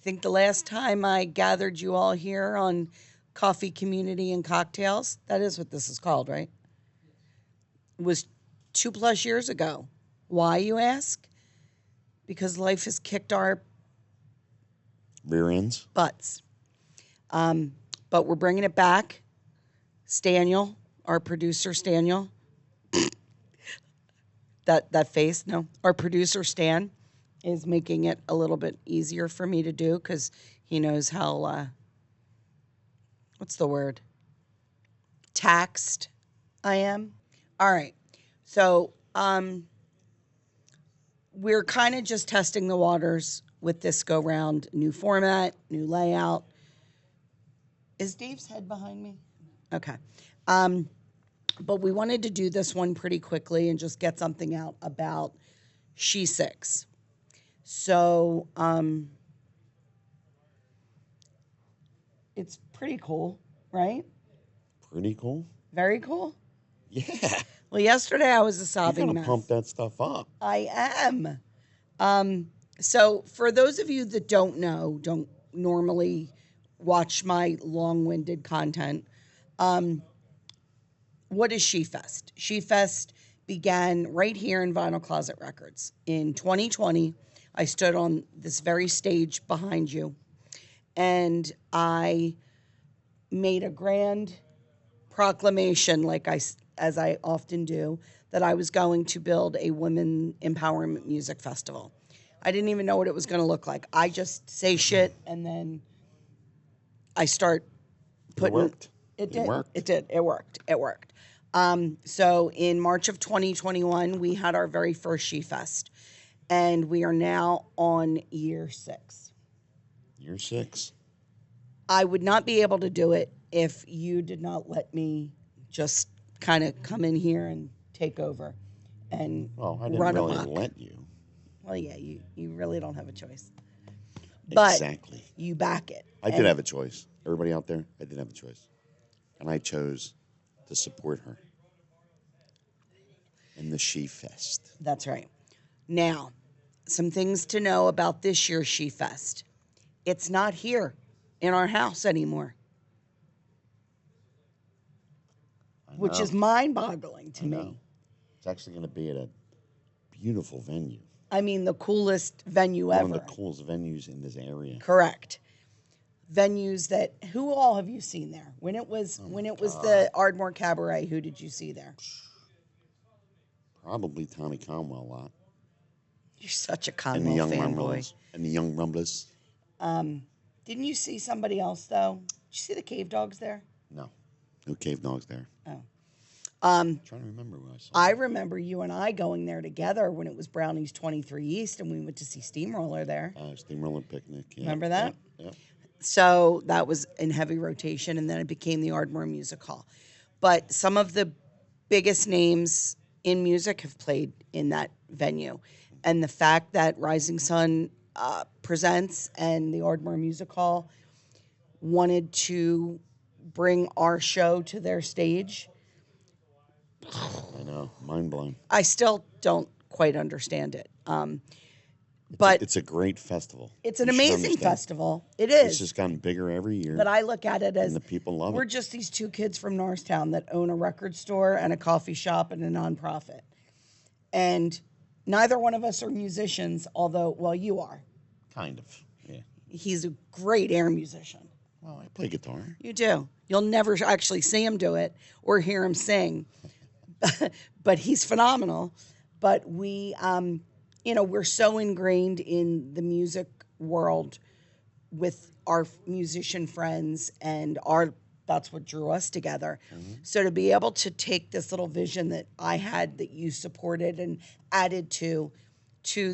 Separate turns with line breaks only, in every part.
think the last time I gathered you all here on Coffee, Community, and Cocktails, that is what this is called, right? Was 2+ years ago. Why, you ask? Because life has kicked our
Rear ends.
butts. But we're bringing it back. Staniel, our producer, Staniel. that face, no. Our producer, Stan, is making it a little bit easier for me to do because he knows how, what's the word? Taxed I am. All right. So we're kind of just testing the waters with this go round. New format, new layout. Is Dave's head behind me? Okay. But we wanted to do this one pretty quickly and just get something out about She Six. So it's pretty cool, right?
Pretty cool.
Very cool.
Yeah.
Well, yesterday I was a sobbing
You
mess.
gotta pump that stuff up.
I am. So for those of you that don't know, don't normally watch my long-winded content, what is She Fest? She Fest began right here in Vinyl Closet Records. In 2020, I stood on this very stage behind you, and I made a grand proclamation, as I often do, that I was going to build a women empowerment music festival. I didn't even know what it was going to look like. I just say shit, and then I start putting...
It worked.
It did.
Worked.
It did. It worked. It worked. So in March of 2021, we had our very first She Fest, and we are now on year 6.
Year 6.
I would not be able to do it if you did not let me just kind of come in here and take over and
Well, I didn't
run
really
amok.
let you.
Well, yeah, you really don't have a choice. But
Exactly.
you back it.
I did have a choice. Everybody out there, I did have a choice. And I chose to support her in the She Fest.
That's right. Now, some things to know about this year's She Fest. It's not here in our house anymore, which is mind-boggling to me.
It's actually going to be at a beautiful venue.
I mean, the coolest venue ever.
One of the coolest venues in this area.
Correct. Venues that, who all have you seen there? When it was the Ardmore Cabaret, who did you see there?
Probably Tommy Conwell a lot.
You're such a
And the
Conwell
Young
fanboy.
Rumblers. And the Young Rumblers.
Didn't you see somebody else, though? Did you see the Cave Dogs there?
No. No Cave Dogs there.
Oh.
I'm trying to remember who I saw.
I remember you and I going there together when it was Brownie's 23 East, and we went to see Steamroller there.
Steamroller Picnic. Yeah.
Remember that?
Yeah.
So that was in heavy rotation, and then it became the Ardmore Music Hall. But some of the biggest names in music have played in that venue. And the fact that Rising Sun Presents and the Ardmore Music Hall wanted to bring our show to their stage,
I know. Mind blown.
I still don't quite understand it. But
it's a great festival.
it's an
You should
amazing
understand.
festival. It
It's
is.
just gotten bigger every year.
But I look at it as
and the people love
we're
it.
just these two kids from Norristown that own a record store and a coffee shop and a nonprofit. And neither one of us are musicians, although, well, you are.
Kind of. Yeah.
He's a great air musician.
Well, I play guitar.
You do. You'll never actually see him do it or hear him sing. But he's phenomenal. But we, we're so ingrained in the music world with our musician friends, and that's what drew us together. Mm-hmm. So to be able to take this little vision that I had that you supported and added to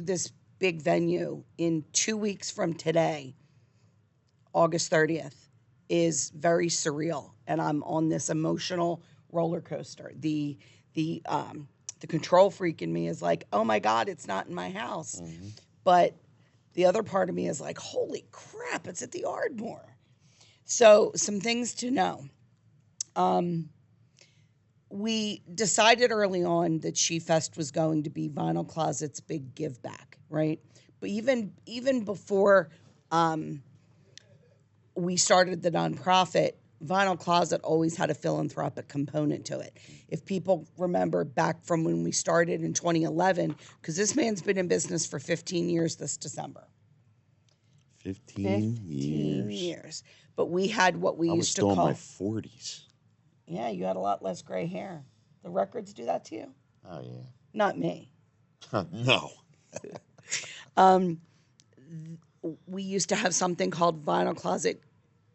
this big venue in 2 weeks from today, August 30th, is very surreal. And I'm on this emotional roller coaster. The control freak in me is like, oh my God, it's not in my house. Mm-hmm. But the other part of me is like, holy crap, it's at the Ardmore. So some things to know. We decided early on that She Fest was going to be Vinyl Closet's big give back, right? But even before we started the nonprofit, Vinyl Closet always had a philanthropic component to it. If people remember back from when we started in 2011, because this man's been in business for 15 years this December.
15
15
years.
years. But we had what we
I was
used to
still
call.
in my 40s.
Yeah, you had a lot less gray hair. The records do that to you?
Oh, yeah.
Not me.
No.
We used to have something called Vinyl Closet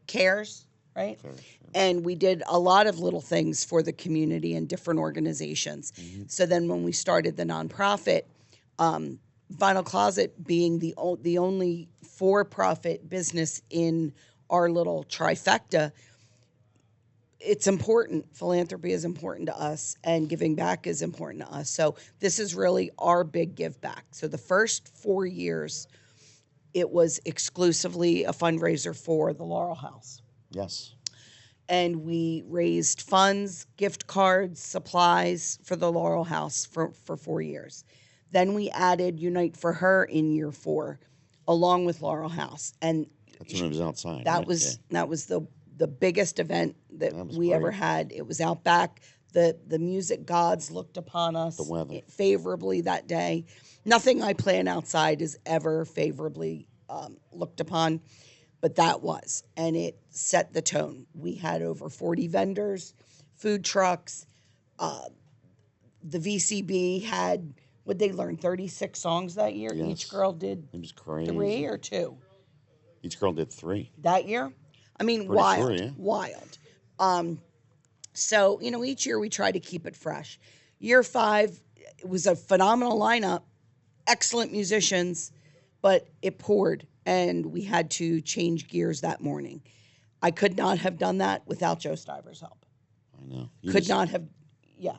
Cares, right?
Fair, sure.
And we did a lot of little things for the community and different organizations. So then when we started the nonprofit, Vinyl Closet being the only for-profit business in our little trifecta, it's important. Philanthropy is important to us, and giving back is important to us. So this is really our big give back. So the first 4 years, it was exclusively a fundraiser for the Laurel House.
Yes.
And we raised funds, gift cards, supplies for the Laurel House for 4 years. Then we added Unite for Her in year 4, along with Laurel House. And
That's when it was outside.
that
right?
was
Yeah.
that was the biggest event that
That was
we ever
great.
had. It was out back. The music gods looked upon us
The weather.
favorably that day. Nothing I plan outside is ever favorably looked upon, but that was, and it set the tone. We had over 40 vendors, food trucks. The VCB had, would they learn 36 songs that year?
Yes.
Each girl did
It was crazy.
3 or 2
Each girl did 3.
that year. I mean,
Pretty
wild,
sure, yeah.
wild. So, each year we try to keep it fresh. Year 5, it was a phenomenal lineup, excellent musicians, but it poured, and we had to change gears that morning. I could not have done that without Joe Stiver's help.
I know.
Could not have, yeah.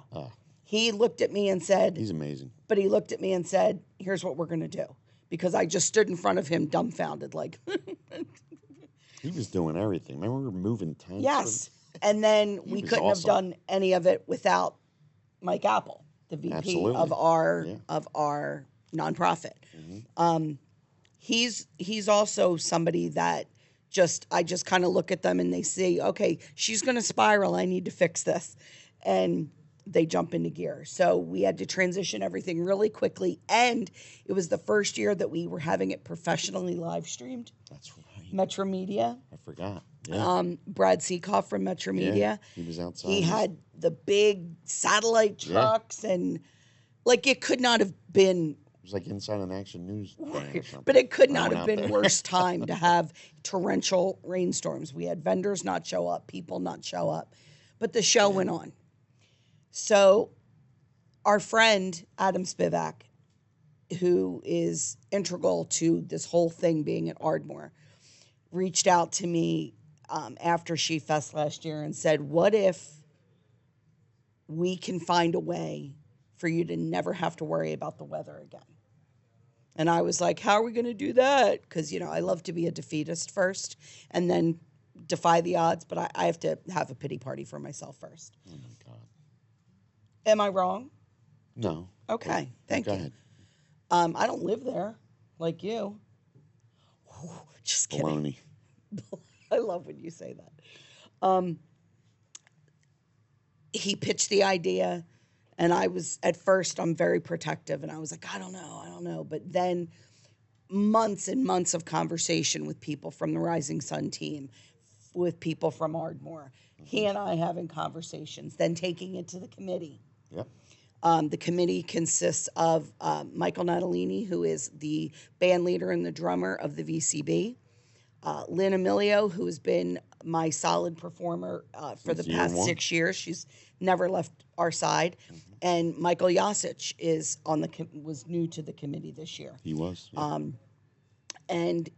He looked at me and said,
He's amazing.
but he looked at me and said, here's what we're going to do. Because I just stood in front of him dumbfounded, like,
He was doing everything. Remember we were moving tents?
yes. And then we
was
couldn't have
awesome.
done any of it without Mike Apple, the VP
Absolutely.
of our
Yeah.
of our nonprofit. He's also somebody that I just kind of look at them and they say, okay, she's going to spiral. I need to fix this, and they jump into gear. So we had to transition everything really quickly, and it was the first year that we were having it professionally live streamed.
That's right.
Metro Media.
I forgot. Yeah.
Brad Seekoff from Metro Media.
He was outside.
He had the big satellite trucks, and like it could not have been,
It was like inside an Action News thing or something.
but it could
I
not
went
have
out
been
there.
worse time to have torrential rainstorms. We had vendors not show up, people not show up, but the show went on. So our friend Adam Spivak, who is integral to this whole thing being at Ardmore, reached out to me after She Fest last year and said, what if we can find a way for you to never have to worry about the weather again? And I was like, how are we going to do that? Because, I love to be a defeatist first and then defy the odds, but I have to have a pity party for myself first.
Oh, my God.
Am I wrong?
No.
Okay, thank
Go
you.
ahead.
I don't live there like you. Just kidding.
Baloney.
I love when you say that. He pitched the idea, and at first, I'm very protective, and I was like, I don't know. But then months and months of conversation with people from the Rising Sun team, with people from Ardmore, he and I having conversations, then taking it to the committee.
Yep.
The committee consists of Michael Natalini, who is the band leader and the drummer of the VCB, Lynn Emilio, who has been my solid performer for the
Since year
past
1.
6 years. She's never left our side. And Michael Yasich is was new to the committee this year.
He was. Yeah.
And,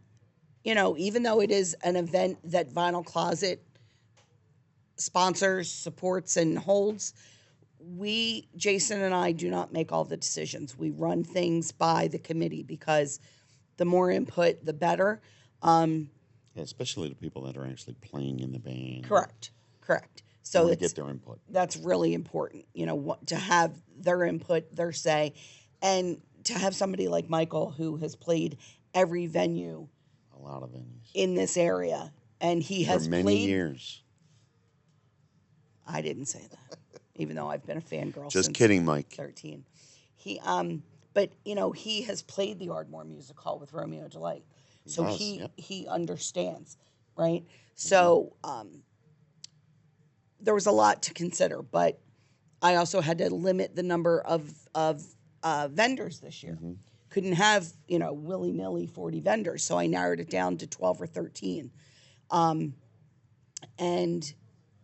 even though it is an event that Vinyl Closet sponsors, supports, and holds, Jason and I, do not make all the decisions. We run things by the committee because the more input, the better.
Yeah, especially the people that are actually playing in the band.
Correct.
So
So
to get their input.
that's really important, to have their input, their say, and to have somebody like Michael who has played every venue
A lot of venues.
in this area, and he
For
has
many
played.
years.
I didn't say that, even though I've been a fangirl
Just
since
kidding, Mike.
13. He but he has played the Ardmore Music Hall with Romeo Delight, so
Yep.
he understands, right? So there was a lot to consider, but I also had to limit the number of vendors this year. Couldn't have willy nilly 40 vendors, so I narrowed it down to 12 or 13, and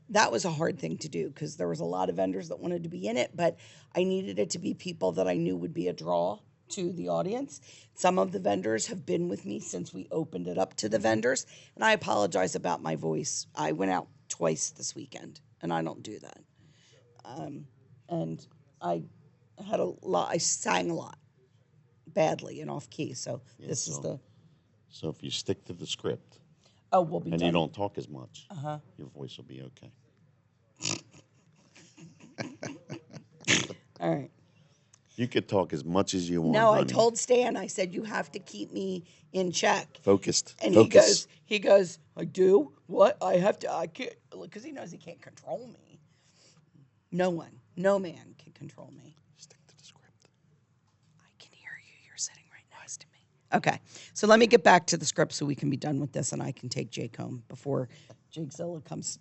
that was a hard thing to do because there was a lot of vendors that wanted to be in it, but I needed it to be people that I knew would be a draw to the audience. Some of the vendors have been with me since we opened it up to the vendors, and I apologize about my voice. I went out twice this weekend, and I don't do that. And I had a lot. I sang a lot, badly and off key. So this is the.
So if you stick to the script
We'll be
and
done.
you don't talk as much, your voice will be okay.
All right.
You could talk as much as you want.
No, I
honey.
told Stan. I said you have to keep me in check.
Focused.
And
Focus.
he goes, I do? What? I have to, I can't, because he knows he can't control me. No man can control me.
Stick to the script.
I can hear you. You're sitting right next to me. Okay. So let me get back to the script so we can be done with this and I can take Jake home before Jake Zilla comes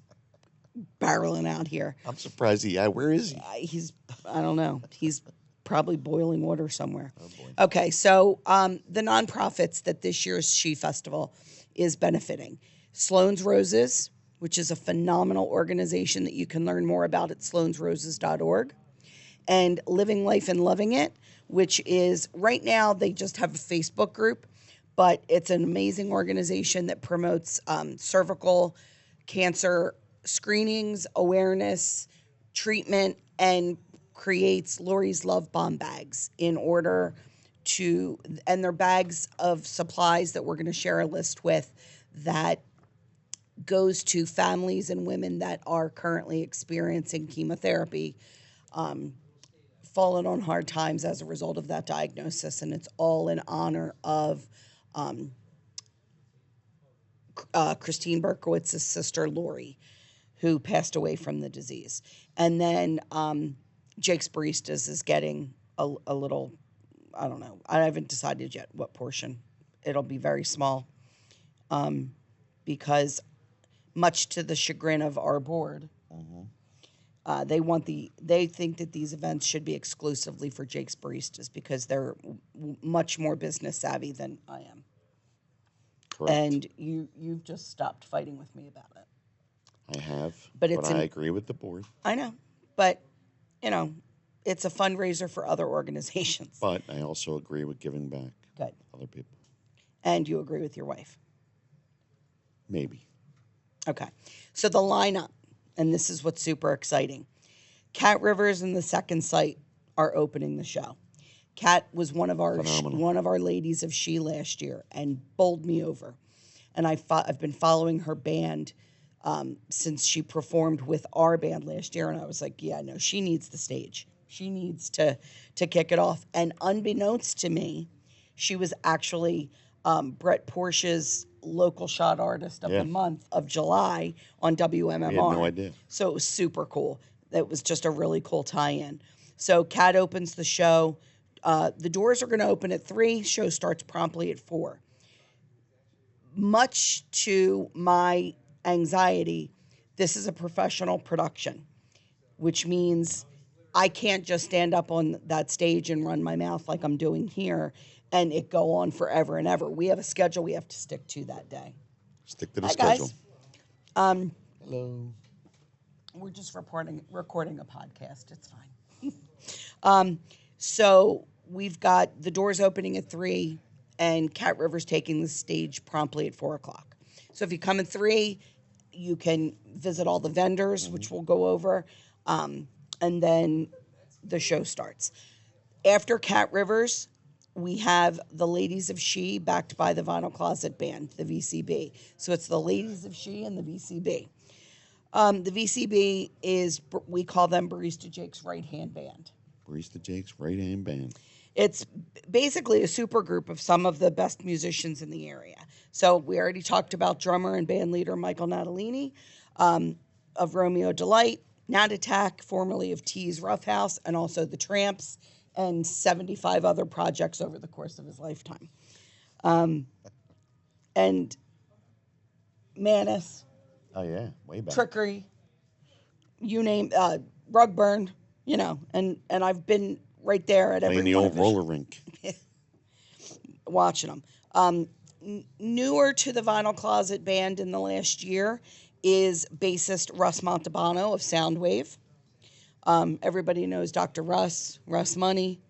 barreling out here.
I'm surprised where is he?
I don't know. He's probably boiling water somewhere. Oh, boy. Okay, so the nonprofits that this year's She Festival is benefiting. Sloan's Roses, which is a phenomenal organization that you can learn more about at sloansroses.org. And Living Life and Loving It, which is, right now, they just have a Facebook group, but it's an amazing organization that promotes cervical cancer screenings, awareness, treatment, and creates Lori's Love Bomb bags in order to, and they're bags of supplies that we're going to share a list with that goes to families and women that are currently experiencing chemotherapy, fallen on hard times as a result of that diagnosis. And it's all in honor of Christine Berkowitz's sister, Lori, who passed away from the disease. And then Jake's Baristas is getting a little, I don't know. I haven't decided yet what portion. It'll be very small because much to the chagrin of our board, they think that these events should be exclusively for Jake's Baristas because they're much more business savvy than I am.
Correct.
And you've just stopped fighting with me about it.
I have,
but
I agree with the board.
I know, but it's a fundraiser for other organizations.
But I also agree with giving back.
Good.
To other people.
And you agree with your wife?
Maybe.
Okay. So the lineup, and this is what's super exciting. Kat Rivers and the Second Sight are opening the show. Kat was one of our ladies of She last year and bowled me over. And I've been following her band since she performed with our band last year, and I was like, yeah, no, she needs the stage. She needs to kick it off. And unbeknownst to me, she was actually Brett Porsche's local shot artist of the month of July on WMMR.
I had no idea.
So it was super cool. It was just a really cool tie-in. So Kat opens the show. The doors are going to open at 3. Show starts promptly at 4. Much to my anxiety, this is a professional production, which means I can't just stand up on that stage and run my mouth like I'm doing here and it go on forever and ever. We have a schedule we have to stick to that day.
Stick to the schedule.
Guys.
Hello.
We're just recording a podcast. It's fine. So we've got the doors opening at 3 and Kat Rivers taking the stage promptly at 4 o'clock. So if you come at 3, you can visit all the vendors, which we'll go over, and then the show starts. After Kat Rivers, we have the Ladies of She, backed by the Vinyl Closet Band, the VCB. So it's the Ladies of She and the VCB. The VCB is, we call them Barista Jake's right-hand band.
Barista Jake's right-hand band.
It's basically a super group of some of the best musicians in the area. So we already talked about drummer and band leader Michael Natalini of Romeo Delight, Nat Attack, formerly of T's Rough House, and also the Tramps, and 75 other projects over the course of his lifetime. And Manus,
Oh yeah, way back.
Trickery, you name, Rug Burn, and I've been right there at every
Playing the
one
old
of the
roller rink.
watching them. Newer to the Vinyl Closet band in the last year is bassist Russ Montalbano of Soundwave. Everybody knows Dr. Russ Money,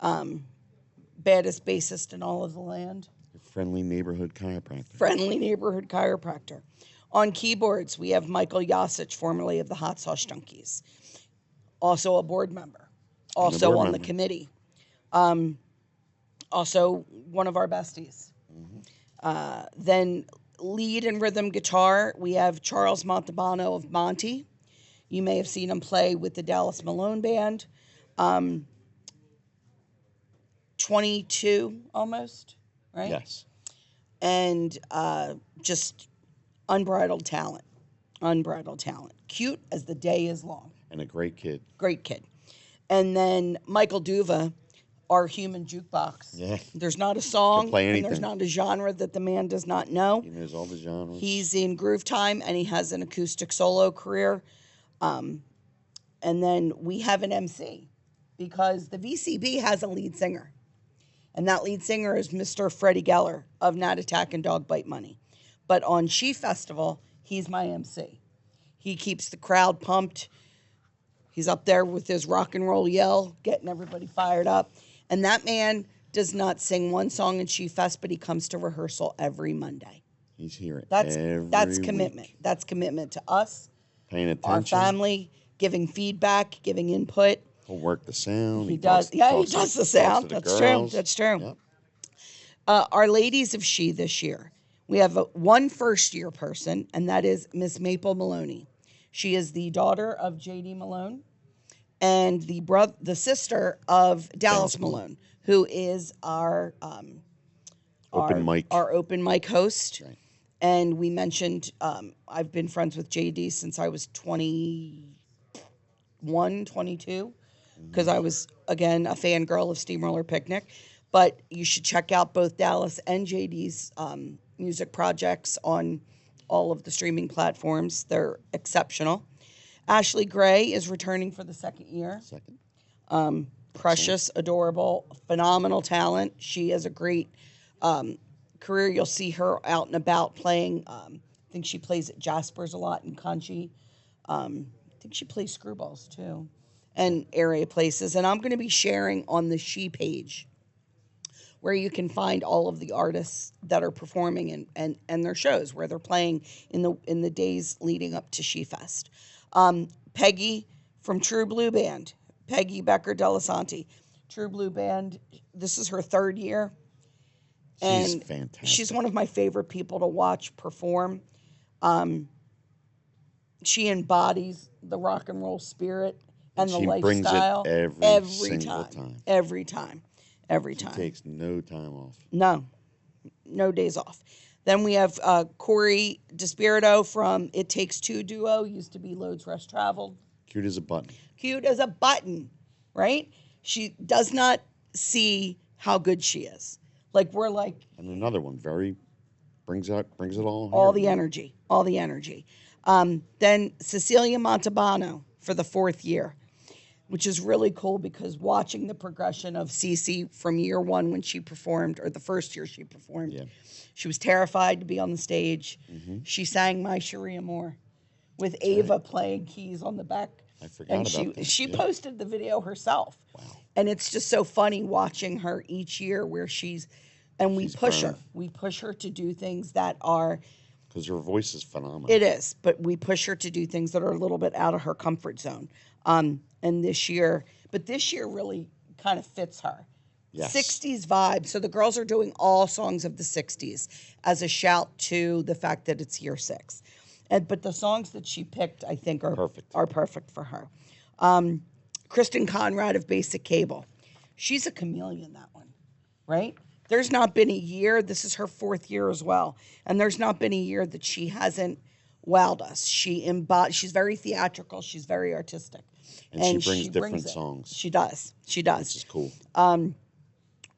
baddest bassist in all of the land.
Your friendly neighborhood chiropractor.
Friendly neighborhood chiropractor. On keyboards, we have Michael Yasich, formerly of the Hot Sauce Junkies, also a board member, also on the committee, also one of our besties. Then lead and rhythm guitar, we have Charles Montalbano of Monty. You may have seen him play with the Dallas Malone Band. 22 almost, right?
Yes.
And just unbridled talent. Cute as the day is long.
And a great kid.
Great kid. And then Michael Duva, our human jukebox.
Yeah.
There's not a song
play
and there's
anything.
not a genre that the man does not know.
He knows all the genres.
He's in Groove Time and he has an acoustic solo career. And then we have an MC because the VCB has a lead singer. And that lead singer is Mr. Freddie Geller of Nat Attack and Dog Bite Money. But on She Festival, he's my MC. He keeps the crowd pumped. He's up there with his rock and roll yell, getting everybody fired up. And that man does not sing one song in She Fest, but he comes to rehearsal every Monday.
He's here
That's
every
commitment.
week.
That's commitment to us,
Paying attention.
our family, giving feedback, giving input.
He'll work the sound.
He does. Yeah, he
talks
does
to-
the sound.
talks to the
That's true.
girls.
That's true.
Yep.
Our Ladies of She this year. We have one first-year person, and that is Miss Maple Maloney. She is the daughter of J.D. Malone and the sister of Dallas Malone, who is our
Open mic.
our open mic host.
Right.
And we mentioned I've been friends with J.D. since I was 21, 22, because I was, again, a fangirl of Steamroller Picnic. But you should check out both Dallas and JD's music projects on all of the streaming platforms. They're exceptional. Ashley Gray is returning for the second year. Precious, adorable, phenomenal talent. She has a great career. You'll see her out and about playing. I think she plays at Jasper's a lot in Conchi. I think she plays Screwballs too, and area places. And I'm going to be sharing on the She page, where you can find all of the artists that are performing and their shows, where they're playing in the days leading up to She Fest. Peggy from True Blue Band, Peggy Becker Delasanti. True Blue Band, this is her third year.
She's
And
fantastic.
she's one of my favorite people to watch perform. She embodies the rock and roll spirit and the
she
lifestyle.
brings it every single time.
Every time. Every
She
time.
takes no time off.
No days off. Then we have Corey DeSpirito from It Takes Two duo, used to be Loads Rest Traveled.
Cute as a button.
Cute as a button, right? She does not see how good she is. Like, we're like,
And another one, brings it all.
all
here.
the energy, all the energy. Then Cecilia Montalbano for the fourth year, which is really cool because watching the progression of Cece from year one when she performed, or the first year she performed,
Yeah.
she was terrified to be on the stage.
Mm-hmm.
She sang My Cherie Amour with Ava playing keys on the back.
I forgot
And
about that.
she
Yeah.
posted the video herself.
Wow.
And it's just so funny watching her each year where we push her.
growing.
We push her to do things that are,
Because her voice is phenomenal.
it is, but we push her to do things that are a little bit out of her comfort zone. And this year really kind of fits her.
Yes.
60s vibe. So the girls are doing all songs of the 60s as a shout to the fact that it's year 6. But the songs that she picked, I think, are perfect for her. Kristen Conrad of Basic Cable. She's a chameleon, that one, right? there's not been a year, this is her 4th year as well, and there's not been a year that she hasn't wowed us. She's very theatrical, she's very artistic.
And she brings
brings
different
it.
songs.
She does. She does.
Which is cool.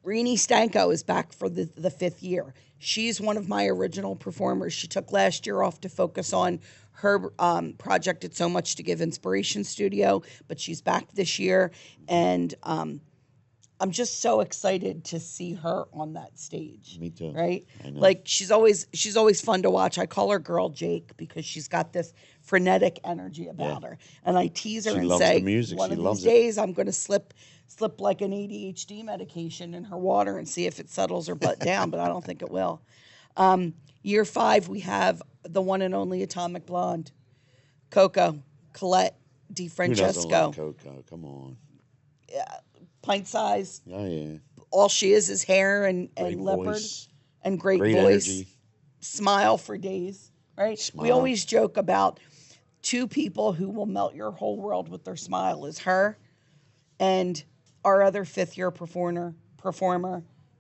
Rini Stanko is back for the 5th year. She's one of my original performers. She took last year off to focus on her project at So Much to Give Inspiration Studio, but she's back this year, and I'm just so excited to see her on that stage.
Me too.
Right?
I know.
Like she's always fun to watch. I call her Girl Jake because she's got this frenetic energy about her, and I tease her
She
and
loves
say,
the music.
one
She
of
loves
these
it.
days I'm going to slip like an ADHD medication in her water and see if it settles her butt down, but I don't think it will. Year 5, we have the one and only Atomic Blonde, Coco, Colette
Who doesn't
DiFrancesco.
love Coco? Come on.
Pint size.
Oh, yeah.
All she is hair and
Great
leopard
voice.
and great
Great
voice.
energy.
Smile for days, right? We
Smile.
always joke about 2 people who will melt your whole world with their smile is her and our other 5th year performer,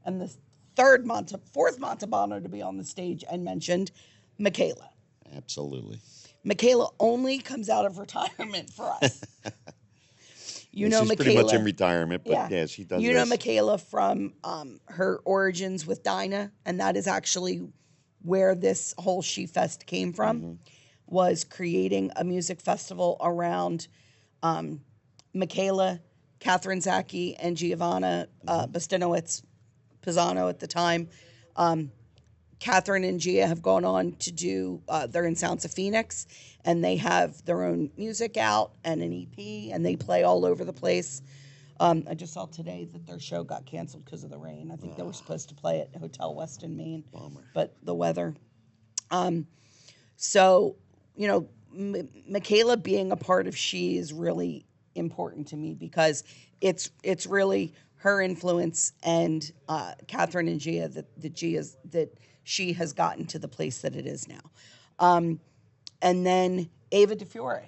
and the 4th Montalbano to be on the stage and mentioned, Michaela.
Absolutely.
Michaela only comes out of retirement for us. You know
She's
Michaela.
pretty much in retirement, but yeah, she does
You know
this.
Michaela from her origins with Dinah, and that is actually where this whole She Fest came from, was creating a music festival around Michaela, Catherine Zaki, and Giovanna Bastinowitz, Pisano at the time. Catherine and Gia have gone on to do, they're in Sounds of Phoenix, and they have their own music out and an EP, and they play all over the place. I just saw today that their show got canceled because of the rain. I think they were supposed to play at Hotel West in Maine, but the weather. So, you know, Michaela being a part of She is really important to me because it's really her influence and Catherine and Gia that she has gotten to the place that it is now. And then Ava DeFiore,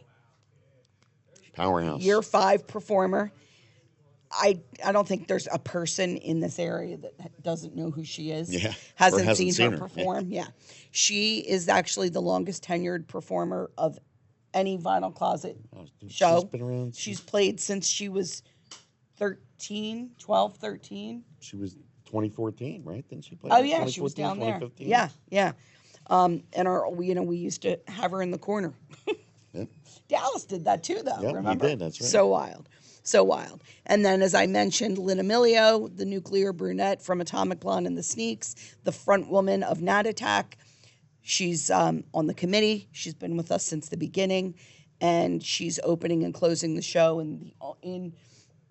Powerhouse.
year 5 performer. I don't think there's a person in this area that doesn't know who she is.
Yeah.
Hasn't,
Or hasn't
seen
seen
her
her.
perform. Yeah. She is actually the longest tenured performer of any Vinyl Closet show.
She's been around.
She's played since she was 12, 13.
She was 2014, right? Didn't she play?
Oh yeah, she was down there.
2015?
Yeah. And we used to have her in the corner.
Yep.
Dallas did that too, though.
Yep, he
remember?
did, that's right.
So wild. And then, as I mentioned, Lynn Emilio, the nuclear brunette from Atomic Blonde and the Sneaks, the front woman of Nat Attack. She's on the committee. She's been with us since the beginning, and she's opening and closing the show in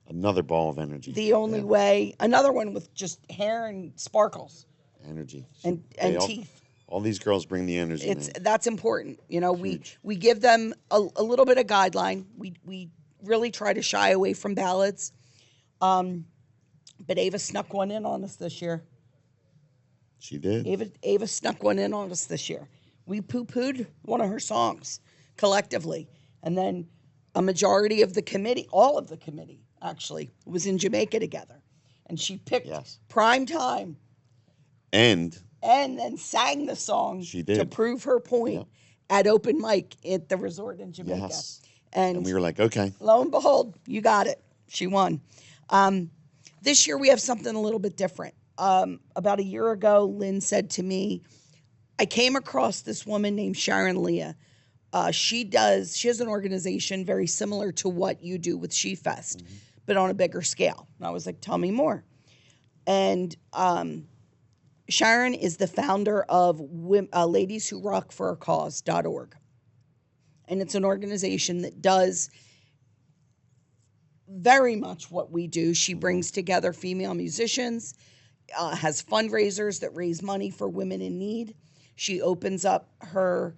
Another ball of energy.
the only way. Another one with just hair and sparkles
Energy.
and
all,
teeth.
All these girls bring the energy. man.
That's important. You know, we give them a little bit of guideline. We really try to shy away from ballads. But Ava snuck one in on us this year.
She did.
Ava snuck one in on us this year. We poo-pooed one of her songs collectively. And then a majority of the committee, all of the committee actually, was in Jamaica together. And she picked prime time
And
then sang the song
She did.
to prove her point at open mic at the resort in Jamaica.
Yes.
And
we were like, okay.
lo and behold, you got it. She won. This year we have something a little bit different. About a year ago, Lynn said to me, I came across this woman named Sharon Leah. She has an organization very similar to what you do with She Fest, but on a bigger scale. And I was like, tell me more. And Sharon is the founder of ladieswhorockforacause.org. And it's an organization that does very much what we do. She brings together female musicians, has fundraisers that raise money for women in need. She opens up her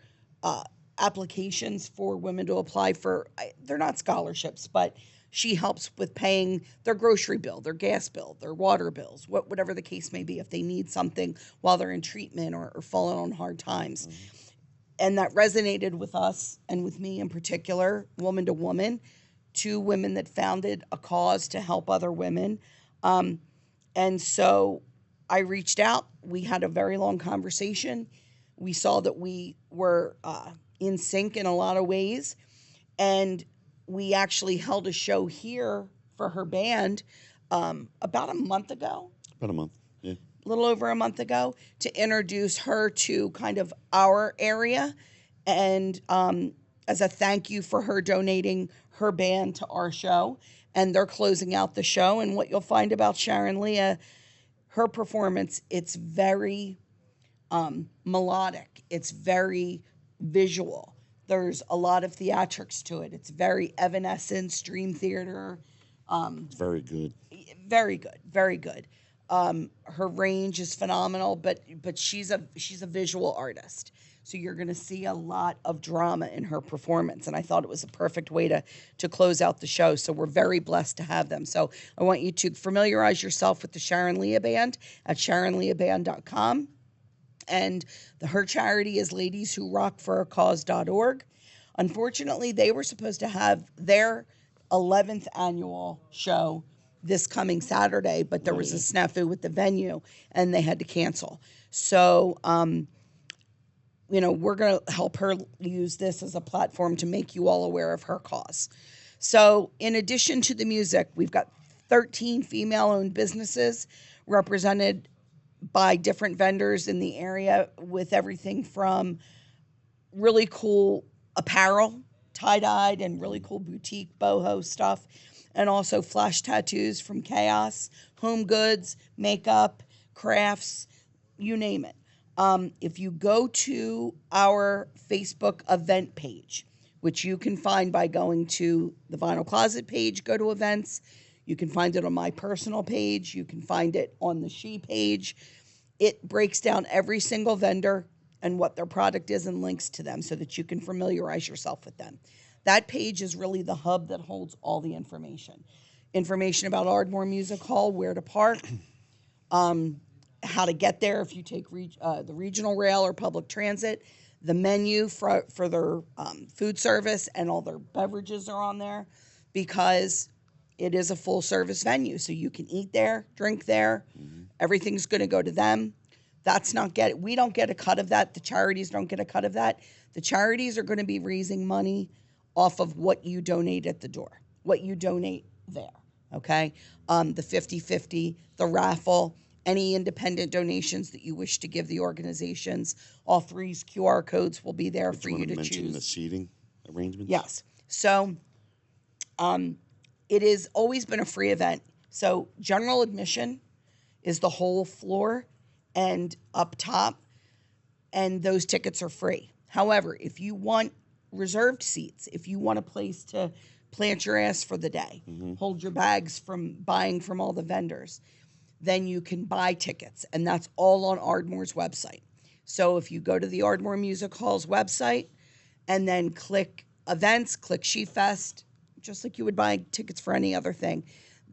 applications for women to apply for. They're not scholarships, but she helps with paying their grocery bill, their gas bill, their water bills, whatever the case may be, if they need something while they're in treatment or falling on hard times. And that resonated with us and with me in particular, woman to woman, 2 women that founded a cause to help other women. And so I reached out. We had a very long conversation. We saw that we were in sync in a lot of ways. And we actually held a show here for her band about a month ago,
About a month. Yeah.
a little over a month ago, to introduce her to kind of our area. And as a thank you for her donating her band to our show. And they're closing out the show. And what you'll find about Sharon Leah, her performance, it's very melodic. It's very visual. There's a lot of theatrics to it. It's very Evanescence, Dream Theater.
It's very good.
Very good, very good. Her range is phenomenal, but she's a visual artist. So you're going to see a lot of drama in her performance, and I thought it was a perfect way to close out the show. So we're very blessed to have them. So I want you to familiarize yourself with the Sharon Leah Band at SharonLeahBand.com. And her charity is ladieswhorockforacause.org. Unfortunately, they were supposed to have their 11th annual show this coming Saturday, but there was a snafu with the venue, and they had to cancel. So, we're going to help her use this as a platform to make you all aware of her cause. So, in addition to the music, we've got 13 female-owned businesses represented by different vendors in the area, with everything from really cool apparel, tie-dyed, and really cool boutique boho stuff, and also flash tattoos from Chaos, home goods, makeup, crafts, you name it. If you go to our Facebook event page, which you can find by going to the Vinyl Closet page, go to events. You can find it on my personal page. You can find it on the She page. It breaks down every single vendor and what their product is and links to them so that you can familiarize yourself with them. That page is really the hub that holds all the information. Information about Ardmore Music Hall, where to park, how to get there if you take the regional rail or public transit. The menu for their food service and all their beverages are on there, because it is a full-service venue. So you can eat there, drink there. Mm-hmm. Everything's going to go to them. We don't get a cut of that. The charities don't get a cut of that. The charities are going to be raising money off of what you donate at the door, what you donate there, okay? The 50-50, the raffle, any independent donations that you wish to give the organizations. All three's QR codes will be there for you to choose.
Mention the seating arrangements?
Yes. So it has always been a free event. So general admission is the whole floor and up top, and those tickets are free. However, if you want reserved seats, if you want a place to plant your ass for the day, hold your bags from buying from all the vendors, then you can buy tickets, and that's all on Ardmore's website. So if you go to the Ardmore Music Hall's website and then click events, click SheFest, just like you would buy tickets for any other thing,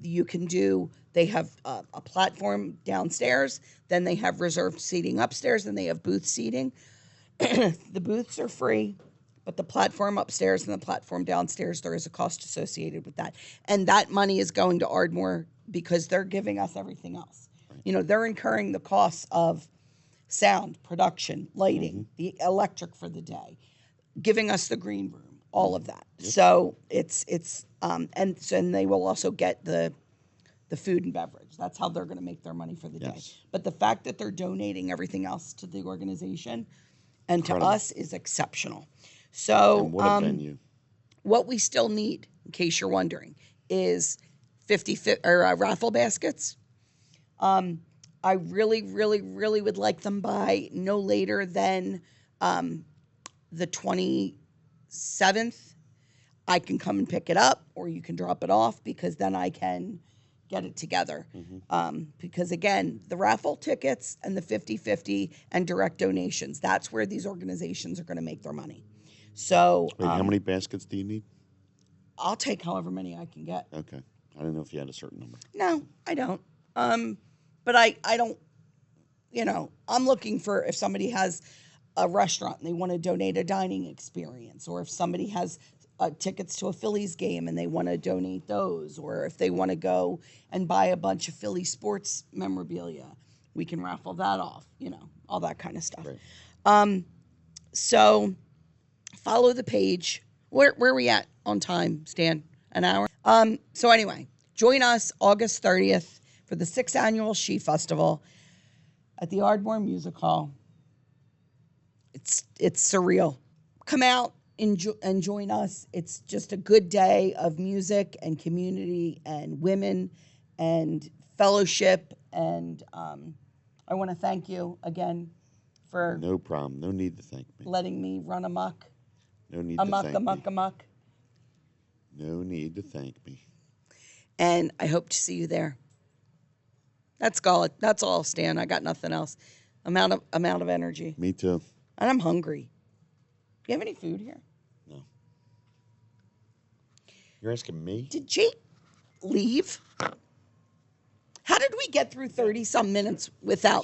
you can do. They have a platform downstairs, then they have reserved seating upstairs, and they have booth seating. The booths are free, but the platform upstairs and the platform downstairs, there is a cost associated with that. And that money is going to Ardmore because they're giving us everything else. Right. They're incurring the costs of sound, production, lighting, the electric for the day, giving us the green room, all of that. Yep. So and they will also get the food and beverage. That's how they're going to make their money for the day. But the fact that they're donating everything else to the organization and Incredible. To us is exceptional. So
and what a venue.
What we still need, in case you're wondering, is raffle baskets. I really, really, really would like them by no later than the 27th. I can come and pick it up, or you can drop it off, because then I can get it together. Because again, the raffle tickets and the 50-50 and direct donations, that's where these organizations are going to make their money. So
wait, how many baskets do you need?
I'll take however many I can get.
Okay. I didn't know if you had a certain number.
No, I don't. But I don't, I'm looking for if somebody has a restaurant and they want to donate a dining experience, or if somebody has tickets to a Phillies game and they want to donate those, or if they want to go and buy a bunch of Philly sports memorabilia, we can raffle that off, all that kind of stuff.
Right.
So follow the page. Where are we at on time, Stan? An hour? So anyway, join us August 30th for the 6th annual She Festival at the Ardmore Music Hall. It's surreal. Come out and join us. It's just a good day of music and community and women and fellowship. And I want to thank you again for
No problem. No need to thank me.
letting me run amok.
No need to thank me.
Amok.
No need to thank me.
And I hope to see you there. That's all, Stan. I got nothing else. Amount of energy.
Me too.
And I'm hungry. Do you have any food here?
No. You're asking me?
Did Jake leave? How did we get through 30-some minutes without